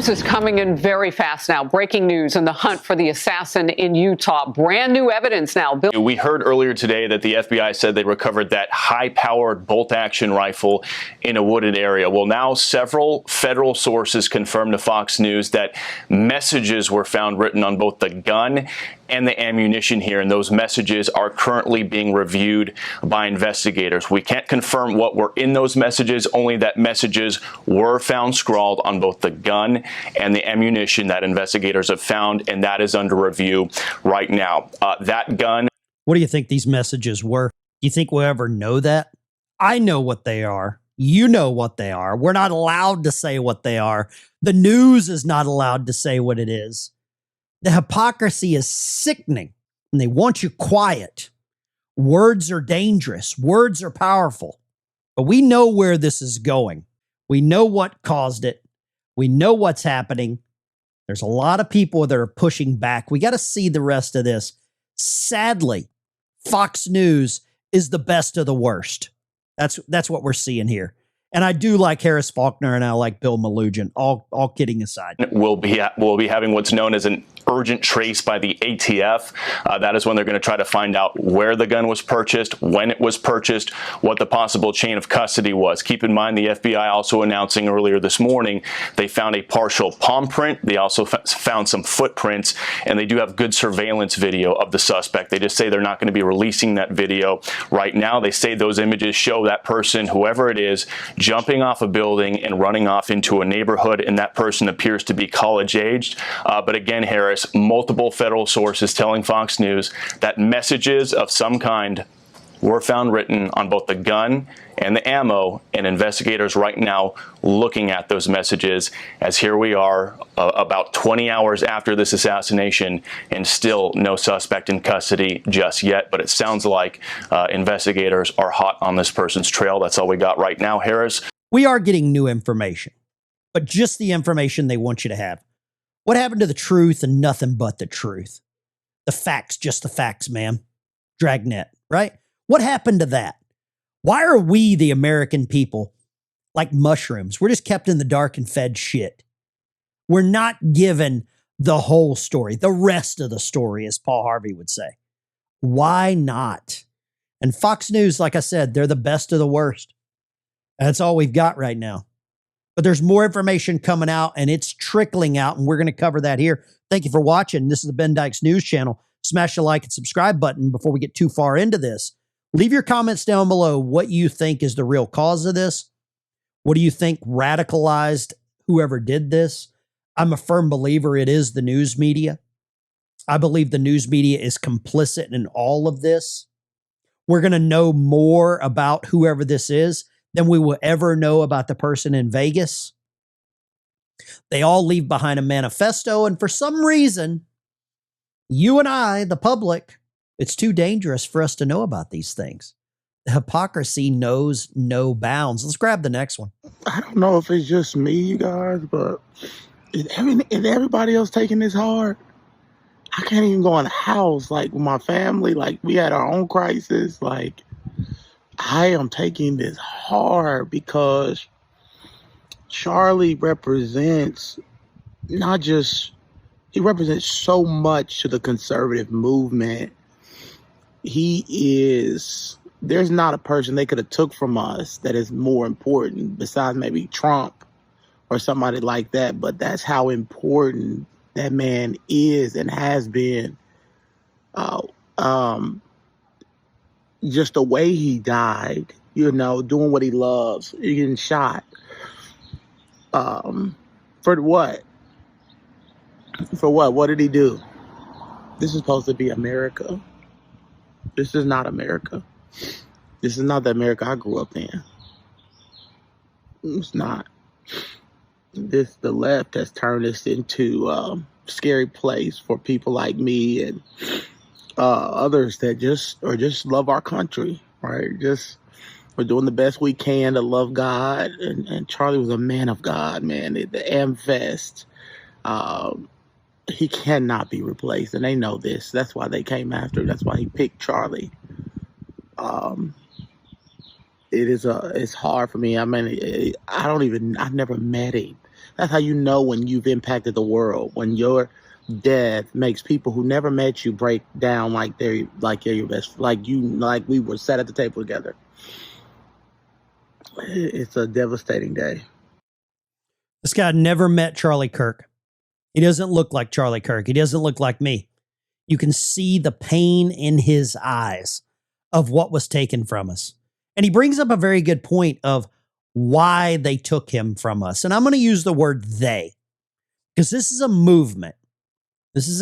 news is coming in very fast now. Breaking news in the hunt for the assassin in Utah. Brand new evidence now. We heard earlier today that the FBI said they recovered that high-powered bolt-action rifle in a wooded area. Well, now several federal sources confirmed to Fox News that messages were found written on both the gun and the ammunition here, and those messages are currently being reviewed by investigators. We can't confirm what were in those messages, only that messages were found scrawled on both the gun and the ammunition that investigators have found, and that is under review right now. That gun. What do you think these messages were? Do you think we'll ever know that? I know what they are. You know what they are. We're not allowed to say what they are. The news is not allowed to say what it is. The hypocrisy is sickening, and they want you quiet. Words are dangerous. Words are powerful. But we know where this is going. We know what caused it. We know what's happening. There's a lot of people that are pushing back. We got to see the rest of this. Sadly, Fox News is the best of the worst. That's what we're seeing here. And I do like Harris Faulkner, and I like Bill Malugin, all kidding aside. We'll be having what's known as an urgent trace by the ATF. That is when they're going to try to find out where the gun was purchased, when it was purchased, what the possible chain of custody was. Keep in mind, the FBI also announcing earlier this morning they found a partial palm print. They also found some footprints, and they do have good surveillance video of the suspect. They just say they're not going to be releasing that video right now. They say those images show that person, whoever it is, jumping off a building and running off into a neighborhood, and that person appears to be college-aged. But again, Harris, multiple federal sources telling Fox News that messages of some kind were found written on both the gun and the ammo, and investigators right now looking at those messages as here we are about 20 hours after this assassination and still no suspect in custody just yet. But it sounds like investigators are hot on this person's trail. That's all we got right now, Harris. We are getting new information, but just the information they want you to have. What happened to the truth and nothing but the truth? The facts, just the facts, ma'am. Dragnet, right? What happened to that? Why are we, the American people, like mushrooms? We're just kept in the dark and fed shit. We're not given the whole story, the rest of the story, as Paul Harvey would say. Why not? And Fox News, like I said, they're the best of the worst. That's all we've got right now. But there's more information coming out, and it's trickling out, and we're going to cover that here. Thank you for watching. This is the Ben Dykes News Channel. Smash the like and subscribe button before we get too far into this. Leave your comments down below what you think is the real cause of this. What do you think radicalized whoever did this? I'm a firm believer it is the news media. I believe the news media is complicit in all of this. We're going to know more about whoever this is than we will ever know about the person in Vegas. They all leave behind a manifesto, and for some reason, you and I, the public, it's too dangerous for us to know about these things. The hypocrisy knows no bounds. Let's grab the next one. I don't know if it's just me, you guys, but is everybody else taking this hard? I can't even go in the house, like, with my family. Like, we had our own crisis. Like, I am taking this hard because Charlie represents not just, he represents so much to the conservative movement. He is, there's not a person they could have took from us that is more important besides maybe Trump or somebody like that. But that's how important that man is and has been. Just the way he died, you know, doing what he loves, getting shot. For what? For what? What did he do? This is supposed to be America. This is not America. This is not the America I grew up in. It's not. The left has turned this into a scary place for people like me and others that just love our country, right? We're doing the best we can to love God, and Charlie was a man of God, man. The AmFest, he cannot be replaced, and they know this. That's why they came after. That's why he picked Charlie. It's hard for me. I mean, I've never met him, That's how you know when you've impacted the world. When your death makes people who never met you break down like they're your best, like we were sat at the table together. It's a devastating day. This guy never met Charlie Kirk. He doesn't look like Charlie Kirk. He doesn't look like me. You can see the pain in his eyes of what was taken from us. And he brings up a very good point of why they took him from us. And I'm going to use the word they, because this is a movement. This is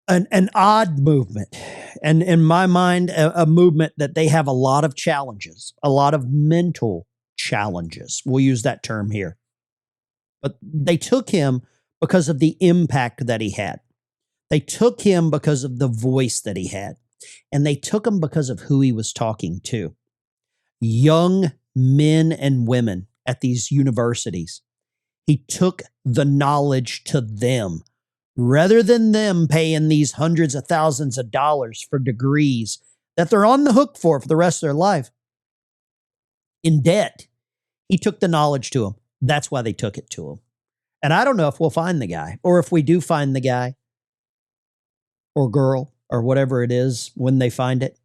an odd movement. And in my mind, a movement that they have a lot of challenges, a lot of mental challenges. We'll use that term here. But they took him because of the impact that he had. They took him because of the voice that he had. And they took him because of who he was talking to. Young men and women at these universities. He took the knowledge to them rather than them paying these hundreds of thousands of dollars for degrees that they're on the hook for the rest of their life. In debt, he took the knowledge to them. That's why they took it to him. And I don't know if we'll find the guy, or if we do find the guy or girl or whatever it is when they find it,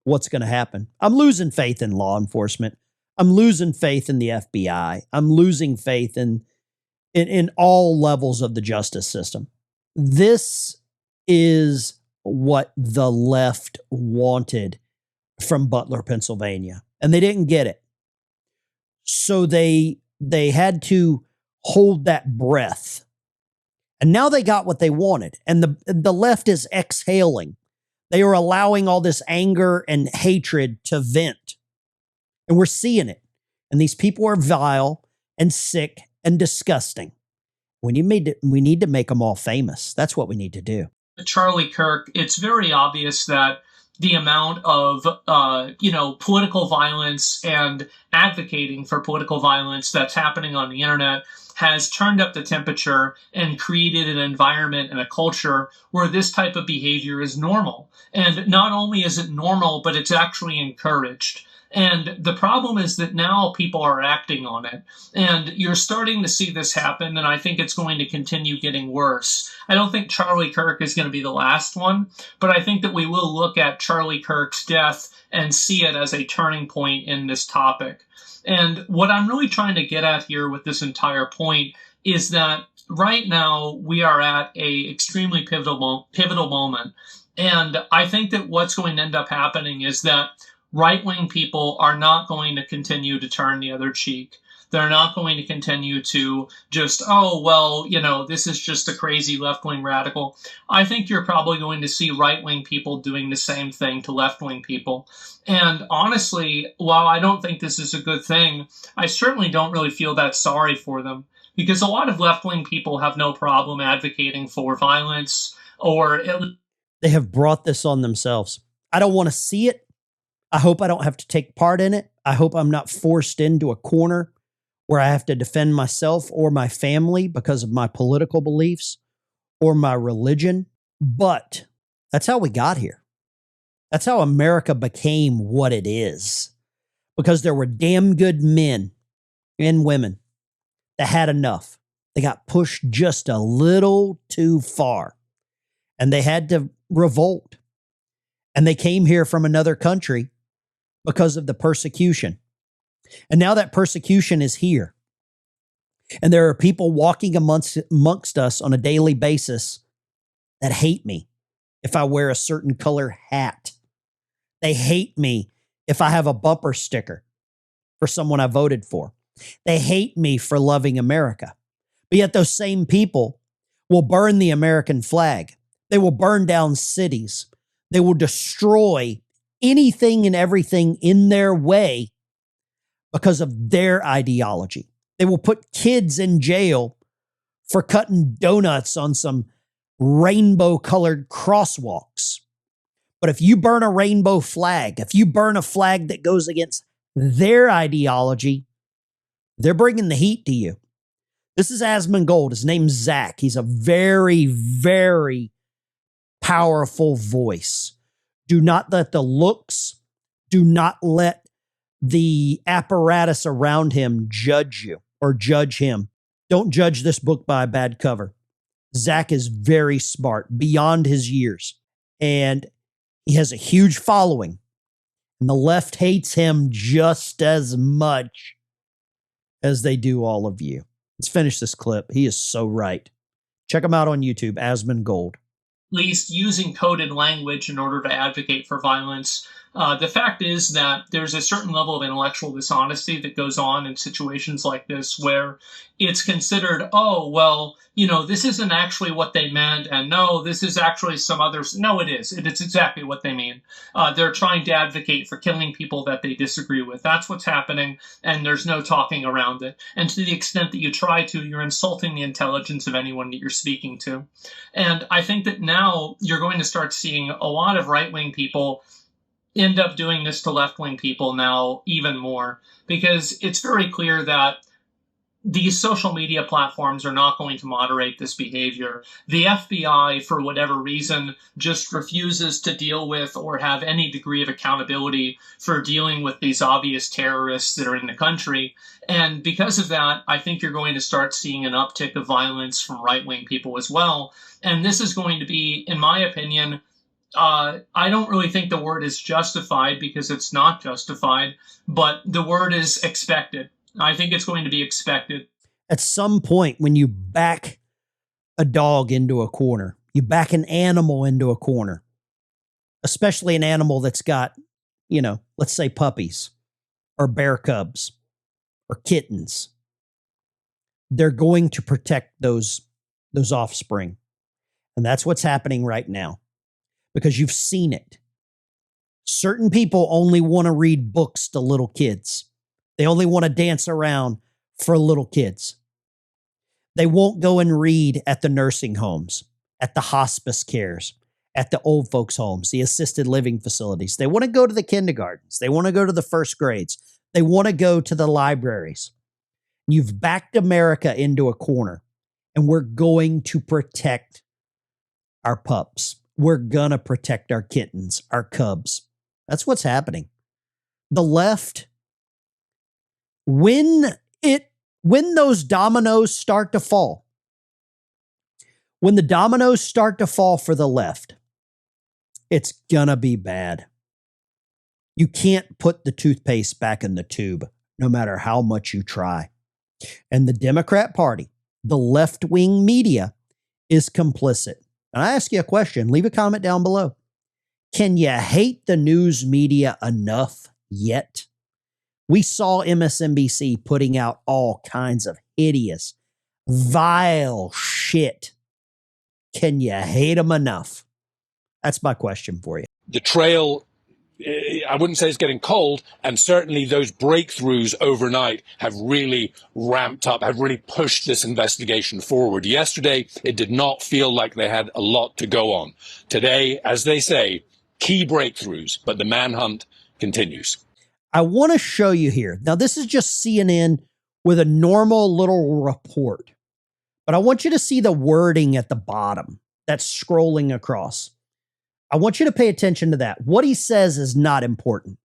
what's going to happen. I'm losing faith in law enforcement. I'm losing faith in the FBI. I'm losing faith in all levels of the justice system. This is what the left wanted from Butler, Pennsylvania, and they didn't get it. So they had to hold that breath. And now they got what they wanted. And the left is exhaling. They are allowing all this anger and hatred to vent. And we're seeing it. And these people are vile and sick and disgusting. We need to make them all famous. That's what we need to do. Charlie Kirk, it's very obvious that the amount of, political violence and advocating for political violence that's happening on the internet has turned up the temperature and created an environment and a culture where this type of behavior is normal. And not only is it normal, but it's actually encouraged. And the problem is that now people are acting on it. And you're starting to see this happen, and I think it's going to continue getting worse. I don't think Charlie Kirk is going to be the last one, but I think that we will look at Charlie Kirk's death and see it as a turning point in this topic. And what I'm really trying to get at here with this entire point is that right now we are at a extremely pivotal moment. And I think that what's going to end up happening is that right-wing people are not going to continue to turn the other cheek. They're not going to continue to just, this is just a crazy left-wing radical. I think you're probably going to see right-wing people doing the same thing to left-wing people. And honestly, while I don't think this is a good thing, I certainly don't really feel that sorry for them, because a lot of left-wing people have no problem advocating for violence, or they have brought this on themselves. I don't want to see it. I hope I don't have to take part in it. I hope I'm not forced into a corner where I have to defend myself or my family because of my political beliefs or my religion. But that's how we got here. That's how America became what it is. Because there were damn good men and women that had enough. They got pushed just a little too far. And they had to revolt. And they came here from another country because of the persecution. And now that persecution is here. And there are people walking amongst us on a daily basis that hate me if I wear a certain color hat. They hate me if I have a bumper sticker for someone I voted for. They hate me for loving America. But yet those same people will burn the American flag. They will burn down cities. They will destroy anything and everything in their way because of their ideology. They will put kids in jail for cutting donuts on some rainbow-colored crosswalks. But if you burn a rainbow flag, if you burn a flag that goes against their ideology, they're bringing the heat to you. This is Asmongold. His name's Zach. He's a very, very powerful voice. Do not let the looks, do not let the apparatus around him judge you. or judge him. Don't judge this book by a bad cover. Zach is very smart, beyond his years, and he has a huge following. And the left hates him just as much as they do all of you. Let's finish this clip. He is so right. Check him out on YouTube, Asmongold. Least using coded language in order to advocate for violence. The fact is that there's a certain level of intellectual dishonesty that goes on in situations like this where it's considered, oh, well, this isn't actually what they meant, and no, this is actually some others. No, it is. It's exactly what they mean. They're trying to advocate for killing people that they disagree with. That's what's happening, and there's no talking around it. And to the extent that you try to, you're insulting the intelligence of anyone that you're speaking to. And I think that now you're going to start seeing a lot of right-wing people end up doing this to left-wing people now even more, because it's very clear that these social media platforms are not going to moderate this behavior. The FBI, for whatever reason, just refuses to deal with or have any degree of accountability for dealing with these obvious terrorists that are in the country. And because of that, I think you're going to start seeing an uptick of violence from right-wing people as well. And this is going to be, in my opinion, I don't really think the word is justified, because it's not justified, but the word is expected. I think it's going to be expected. At some point, when you back a dog into a corner, you back an animal into a corner, especially an animal that's got, let's say puppies or bear cubs or kittens, they're going to protect those offspring. And that's what's happening right now, because you've seen it. Certain people only want to read books to little kids. They only want to dance around for little kids. They won't go and read at the nursing homes, at the hospice cares, at the old folks' homes, the assisted living facilities. They want to go to the kindergartens. They want to go to the first grades. They want to go to the libraries. You've backed America into a corner, and we're going to protect our pups. We're going to protect our kittens, our cubs. That's what's happening. The left, when those dominoes start to fall, when the dominoes start to fall for the left, it's gonna be bad. You can't put the toothpaste back in the tube, no matter how much you try. And the Democrat Party, the left-wing media, is complicit. And I ask you a question, leave a comment down below. Can you hate the news media enough yet? We saw MSNBC putting out all kinds of hideous, vile shit. Can you hate them enough? That's my question for you. The trail, I wouldn't say it's getting cold, and certainly those breakthroughs overnight have really ramped up, have really pushed this investigation forward. Yesterday, it did not feel like they had a lot to go on. Today, as they say, key breakthroughs, but the manhunt continues. I want to show you here. Now, this is just CNN with a normal little report, but I want you to see the wording at the bottom that's scrolling across. I want you to pay attention to that. What he says is not important.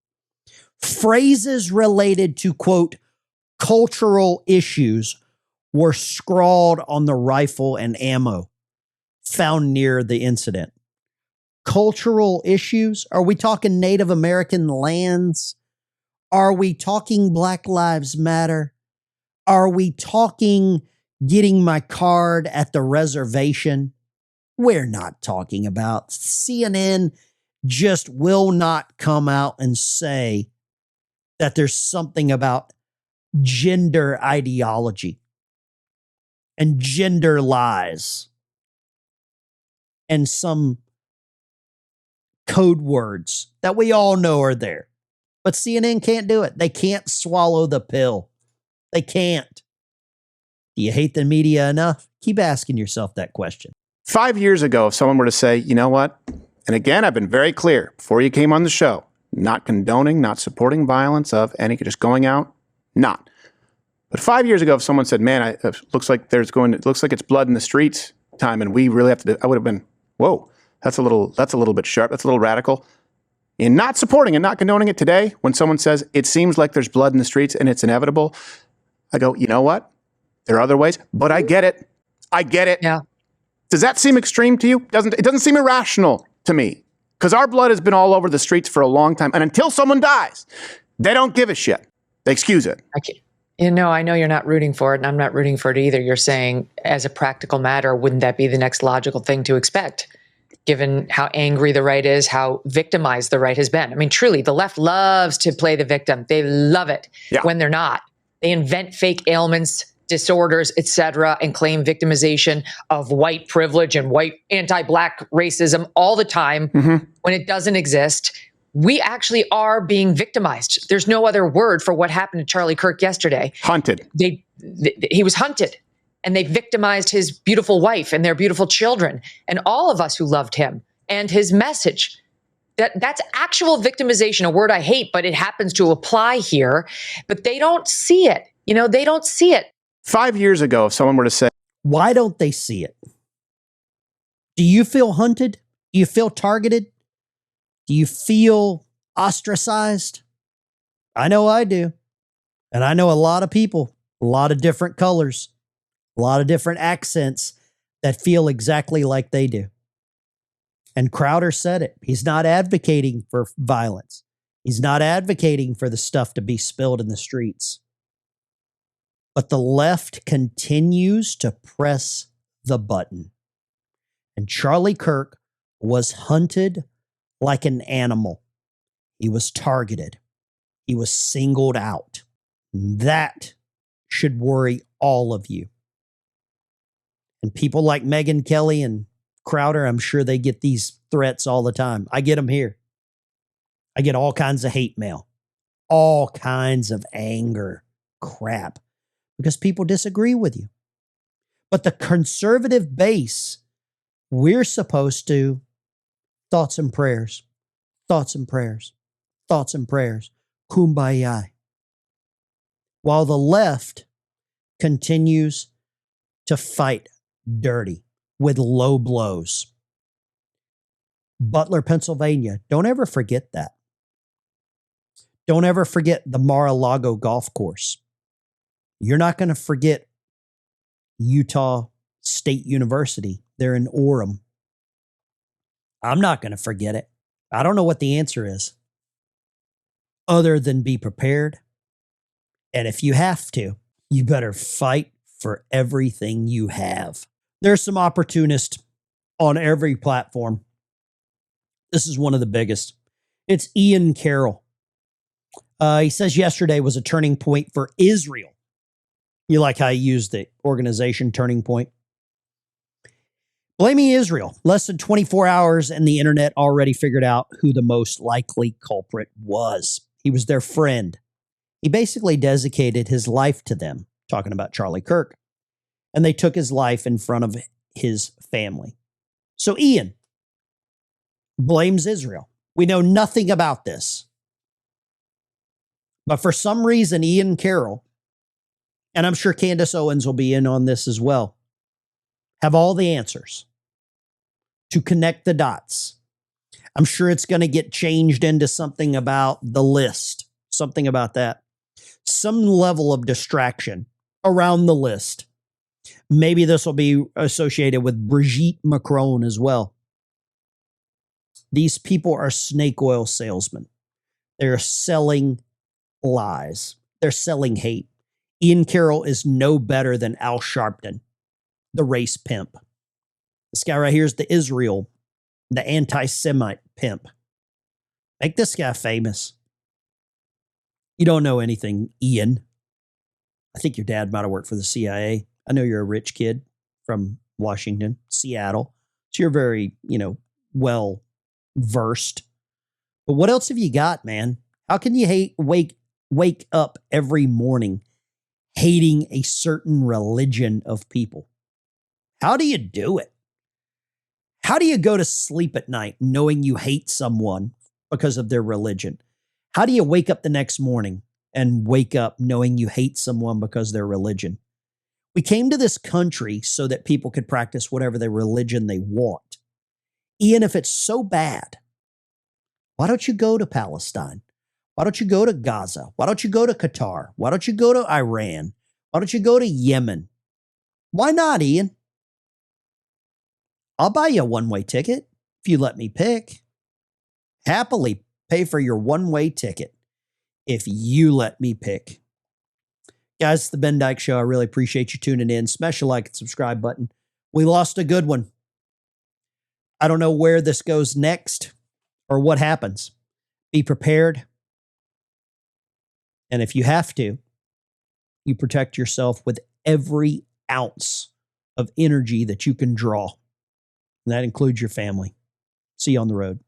Phrases related to, quote, cultural issues were scrawled on the rifle and ammo found near the incident. Cultural issues? Are we talking Native American lands? Are we talking Black Lives Matter? Are we talking getting my card at the reservation? We're not talking about. CNN just will not come out and say that there's something about gender ideology and gender lies and some code words that we all know are there. But CNN can't do it. They can't swallow the pill. They can't. Do you hate the media enough? Keep asking yourself that question. 5 years ago, if someone were to say, you know what? And again, I've been very clear before you came on the show, not condoning, not supporting violence of any, just going out, not. But 5 years ago, if someone said, man, it looks like it's blood in the streets time and we really have to, I would have been, whoa, that's a little bit sharp. That's a little radical. In not supporting and not condoning it today, when someone says it seems like there's blood in the streets and it's inevitable, I go, you know what? There are other ways, but I get it. I get it. Yeah. Does that seem extreme to you? It doesn't seem irrational to me, because our blood has been all over the streets for a long time. And until someone dies, they don't give a shit. They excuse it. I know you're not rooting for it, and I'm not rooting for it either. You're saying, as a practical matter, wouldn't that be the next logical thing to expect, given how angry the right is, how victimized the right has been? I mean, truly, the left loves to play the victim. They love it when they're not. They invent fake ailments, disorders, etc., and claim victimization of white privilege and white anti-Black racism all the time when it doesn't exist. We actually are being victimized. There's no other word for what happened to Charlie Kirk yesterday. Hunted. He was hunted, and they victimized his beautiful wife and their beautiful children and all of us who loved him and his message. That's actual victimization, a word I hate, but it happens to apply here. But they don't see it. They don't see it. 5 years ago, if someone were to say, Why don't they see it? Do you feel hunted? Do you feel targeted? Do you feel ostracized? I know I do. And I know a lot of people, a lot of different colors, a lot of different accents that feel exactly like they do. And Crowder said it. He's not advocating for violence. He's not advocating for the stuff to be spilled in the streets. But the left continues to press the button. And Charlie Kirk was hunted like an animal. He was targeted. He was singled out. That should worry all of you. And people like Megyn Kelly and Crowder, I'm sure they get these threats all the time. I get them here. I get all kinds of hate mail, all kinds of anger crap, because people disagree with you. But the conservative base, we're supposed to thoughts and prayers, thoughts and prayers, thoughts and prayers, kumbaya. While the left continues to fight dirty with low blows. Butler, Pennsylvania, don't ever forget that. Don't ever forget the Mar-a-Lago golf course. You're not going to forget Utah State University. They're in Orem. I'm not going to forget it. I don't know what the answer is, other than be prepared. And if you have to, you better fight for everything you have. There's some opportunists on every platform. This is one of the biggest. It's Ian Carroll. He says yesterday was a turning point for Israel. You like how he used the organization turning point? Blaming Israel. Less than 24 hours and the internet already figured out who the most likely culprit was. He was their friend. He basically dedicated his life to them, talking about Charlie Kirk. And they took his life in front of his family. So Ian blames Israel. We know nothing about this. But for some reason, Ian Carroll, and I'm sure Candace Owens will be in on this as well, have all the answers to connect the dots. I'm sure it's going to get changed into something about the list, something about that. Some level of distraction around the list. Maybe this will be associated with Brigitte Macron as well. These people are snake oil salesmen. They're selling lies. They're selling hate. Ian Carroll is no better than Al Sharpton, the race pimp. This guy right here is the Israel, the anti-Semite pimp. Make this guy famous. You don't know anything, Ian. I think your dad might have worked for the CIA. I know you're a rich kid from Washington, Seattle. So you're very, well versed. But what else have you got, man? How can you wake up every morning hating a certain religion of people? How do you do it? How do you go to sleep at night knowing you hate someone because of their religion? How do you wake up the next morning and wake up knowing you hate someone because of their religion? We came to this country so that people could practice whatever their religion they want. Ian, if it's so bad, why don't you go to Palestine? Why don't you go to Gaza? Why don't you go to Qatar? Why don't you go to Iran? Why don't you go to Yemen? Why not, Ian? I'll buy you a one-way ticket if you let me pick. Happily pay for your one-way ticket if you let me pick. Guys, it's the Ben Dykes Show. I really appreciate you tuning in. Smash the like and subscribe button. We lost a good one. I don't know where this goes next or what happens. Be prepared. And if you have to, you protect yourself with every ounce of energy that you can draw. And that includes your family. See you on the road.